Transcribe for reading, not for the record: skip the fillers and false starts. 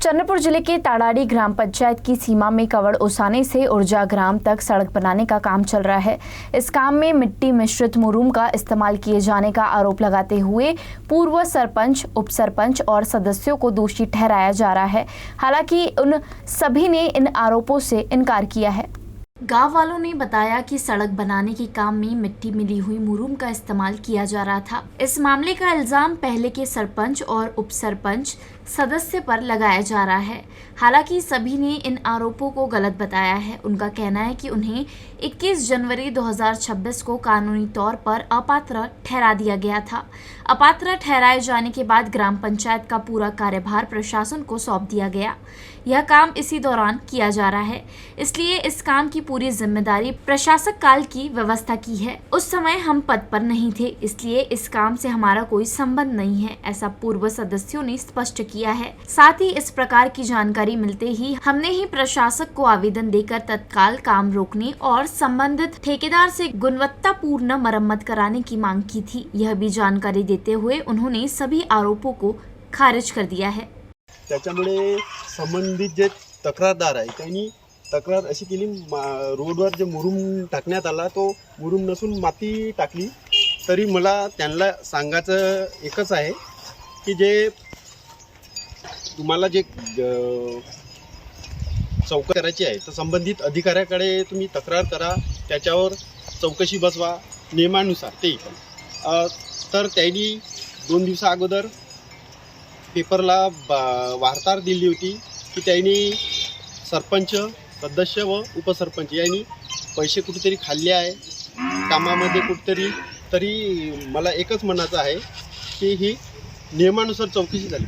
चंद्रपुर जिले के ताड़ाड़ी ग्राम पंचायत की सीमा में कवड़ ओसाने से ऊर्जा ग्राम तक सड़क बनाने का काम चल रहा है। इस काम में मिट्टी मिश्रित मुरूम का इस्तेमाल किए जाने का आरोप लगाते हुए पूर्व सरपंच, उप सरपंच और सदस्यों को दोषी ठहराया जा रहा है। हालांकि उन सभी ने इन आरोपों से इनकार किया है। गांव वालों ने बताया कि सड़क बनाने के काम में मिट्टी मिली हुई मुरूम का इस्तेमाल किया जा रहा था। इस मामले का इल्जाम पहले के सरपंच और उप सरपंच सदस्य पर लगाया जा रहा है। हालांकि सभी ने इन आरोपों को गलत बताया है। उनका कहना है कि उन्हें 21 जनवरी 2026 को कानूनी तौर पर अपात्र ठहरा दिया गया था। अपात्र ठहराए जाने के बाद ग्राम पंचायत का पूरा कार्यभार प्रशासन को सौंप दिया गया। यह काम इसी दौरान किया जा रहा है, इसलिए इस काम की पूरी जिम्मेदारी प्रशासक काल की व्यवस्था की है। उस समय हम पद पर नहीं थे, इसलिए इस काम से हमारा कोई संबंध नहीं है, ऐसा पूर्व सदस्यों ने स्पष्ट किया है। साथ ही इस प्रकार की जानकारी मिलते ही हमने ही प्रशासक को आवेदन देकर तत्काल काम रोकने और संबंधित ठेकेदार से गुणवत्तापूर्ण मरम्मत कराने की मांग की थी। यह भी जानकारी देते हुए उन्होंने सभी आरोपों को खारिज कर दिया है। त्याच्यामुळे संबंधित जे तक्रारदार आहे त्यांनी तक्रार अशी केली, रोडवर जे मुरूम टाकण्यात आला तो मुरूम नसून माती टाकली। तरी मला त्यांना सांगायचं एकच आहे की जे तुम्हाला जे चौकशी करायची आहे तर संबंधित अधिकाऱ्याकडे तुम्ही तक्रार करा, त्याच्यावर चौकशी बसवा नियमानुसार। ते पण तर त्यांनी 2 दिवसा अगोदर पेपरला वार्ताहर दिली होती की त्यांनी सरपंच, सदस्य व उपसरपंच यांनी पैसे कुठेतरी खाल्ले आहे कामामध्ये कुठेतरी। तरी मला एकच म्हणायचं आहे की ही नियमानुसार चौकशी झाली।